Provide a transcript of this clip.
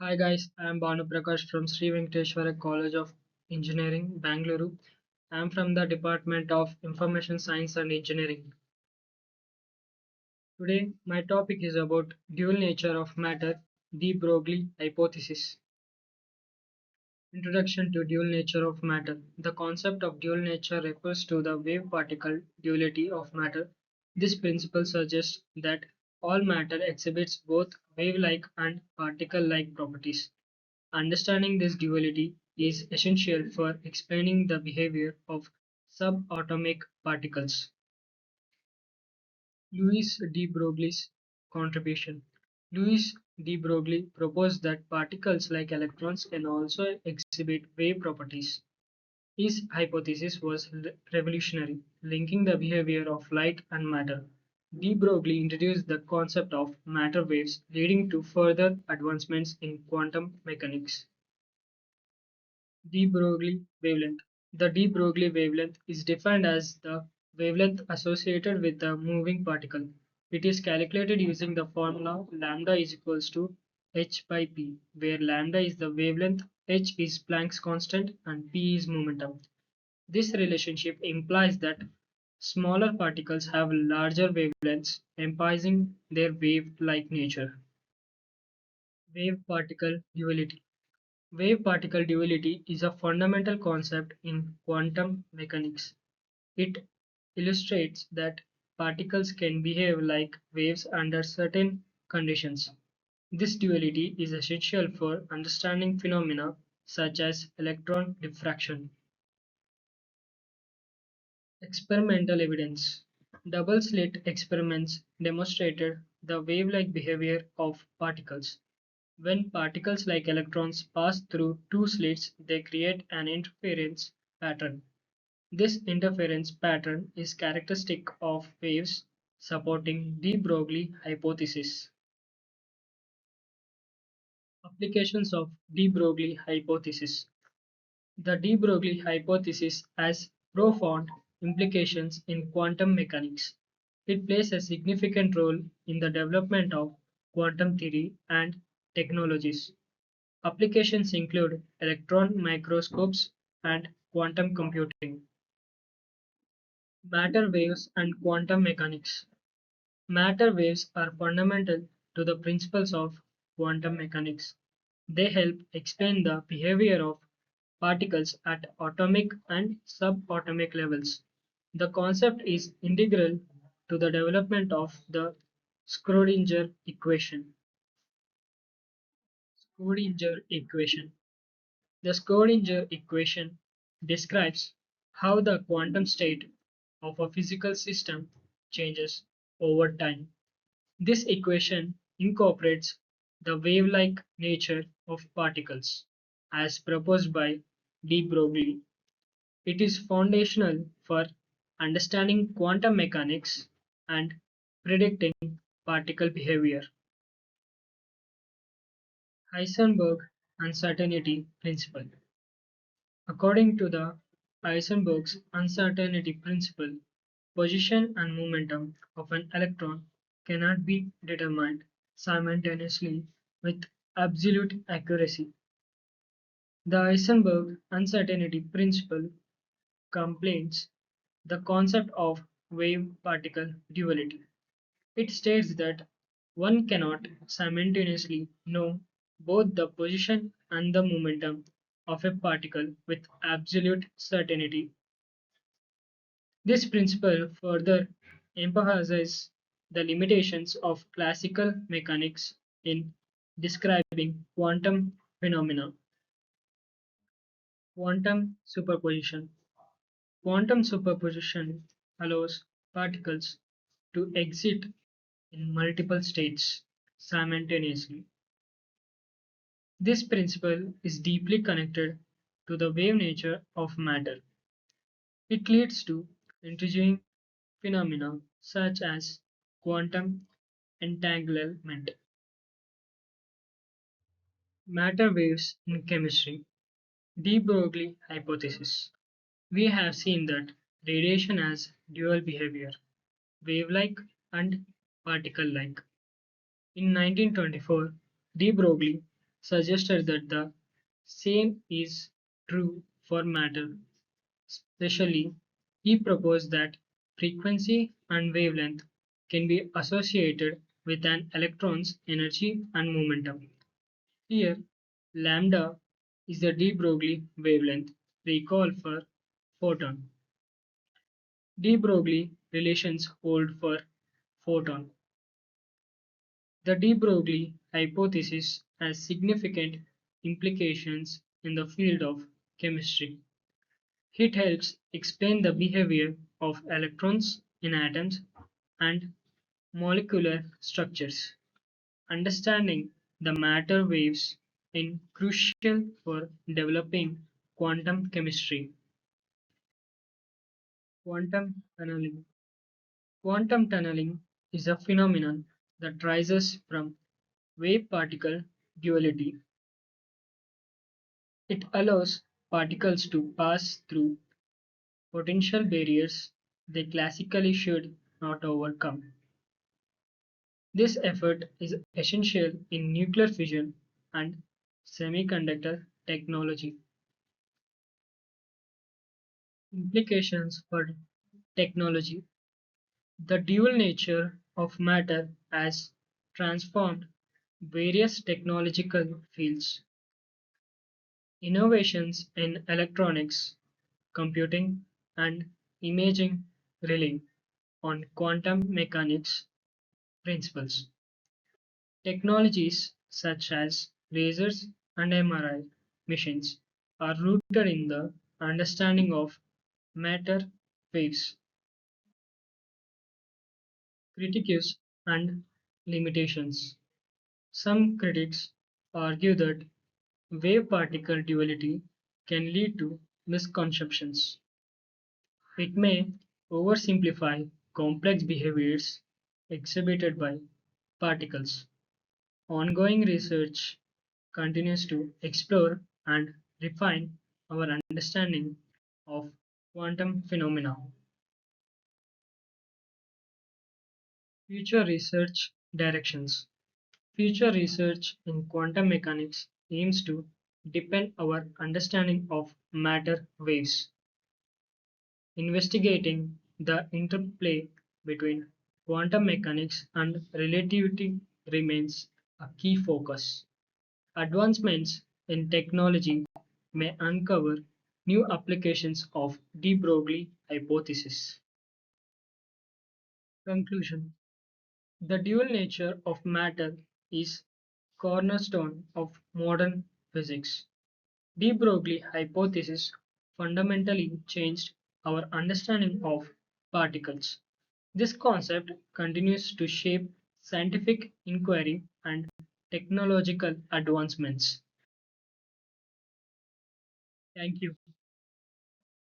Hi guys, I am Banu Prakash from Sri Venkateswara College of Engineering, Bangalore. I am from the Department of Information Science and Engineering. Today, my topic is about dual nature of matter, de Broglie hypothesis. Introduction to dual nature of matter. The concept of dual nature refers to the wave-particle duality of matter. This principle suggests that all matter exhibits both wave-like and particle-like properties. Understanding this duality is essential for explaining the behavior of subatomic particles. Louis de Broglie's contribution. Louis de Broglie proposed that particles like electrons can also exhibit wave properties. His hypothesis was revolutionary, linking the behavior of light and matter. De Broglie introduced the concept of matter waves, leading to further advancements in quantum mechanics. De Broglie wavelength. The de Broglie wavelength is defined as the wavelength associated with the moving particle. It is calculated using the formula lambda is equals to h by p, where lambda is the wavelength, h is Planck's constant, and p is momentum. This relationship implies that smaller particles have larger wavelengths, emphasizing their wave-like nature. Wave-particle duality. Wave-particle duality is a fundamental concept in quantum mechanics. It illustrates that particles can behave like waves under certain conditions. This duality is essential for understanding phenomena such as electron diffraction. Experimental evidence. Double-slit experiments demonstrated the wave-like behavior of particles. When particles like electrons pass through two slits, they create an interference pattern. This interference pattern is characteristic of waves, supporting de Broglie hypothesis. Applications of de Broglie hypothesis. The de Broglie hypothesis has profound implications in quantum mechanics. It plays a significant role in the development of quantum theory and technologies. Applications include electron microscopes and quantum computing. Matter waves and quantum mechanics. Matter waves are fundamental to the principles of quantum mechanics. They help explain the behavior of particles at atomic and subatomic levels. The concept is integral to the development of the Schrödinger equation. Schrödinger equation. The Schrödinger equation describes how the quantum state of a physical system changes over time. This equation incorporates the wave-like nature of particles, as proposed by de Broglie. It is foundational for understanding quantum mechanics and predicting particle behavior. Heisenberg uncertainty principle. According to the Heisenberg's uncertainty principle, position and momentum of an electron cannot be determined simultaneously with absolute accuracy. The Heisenberg uncertainty principle contemplates the concept of wave-particle duality. It states that one cannot simultaneously know both the position and the momentum of a particle with absolute certainty. This principle further emphasizes the limitations of classical mechanics in describing quantum phenomena. Quantum superposition. Quantum superposition allows particles to exist in multiple states simultaneously. This principle is deeply connected to the wave nature of matter. It leads to intriguing phenomena such as quantum entanglement. Matter waves in chemistry. De Broglie hypothesis. We have seen that radiation has dual behavior, wave-like and particle-like. In 1924, de Broglie suggested that the same is true for matter. Especially, he proposed that frequency and wavelength can be associated with an electron's energy and momentum. Here, lambda is the de Broglie wavelength recall for photon. De Broglie relations hold for photon. The de Broglie hypothesis has significant implications in the field of chemistry. It helps explain the behavior of electrons in atoms and molecular structures. Understanding the matter waves is crucial for developing quantum chemistry. Quantum tunneling. Quantum tunneling is a phenomenon that rises from wave-particle duality. It allows particles to pass through potential barriers they classically should not overcome. This effort is essential in nuclear fission and semiconductor technology. Implications for technology. The dual nature of matter has transformed various technological fields. Innovations in electronics, computing, and imaging rely on quantum mechanics principles. Technologies such as lasers and MRI machines are rooted in the understanding of matter waves, critiques, and limitations. Some critics argue that wave particle duality can lead to misconceptions. It may oversimplify complex behaviors exhibited by particles. Ongoing research continues to explore and refine our understanding of quantum phenomena. Future research directions. Future research in quantum mechanics aims to deepen our understanding of matter waves, investigating the interplay between quantum mechanics and relativity remains a key focus. Advancements in technology may uncover new applications of de Broglie hypothesis. Conclusion. The dual nature of matter is cornerstone of modern physics. De Broglie hypothesis fundamentally changed our understanding of particles. This concept continues to shape scientific inquiry and technological advancements. Thank you.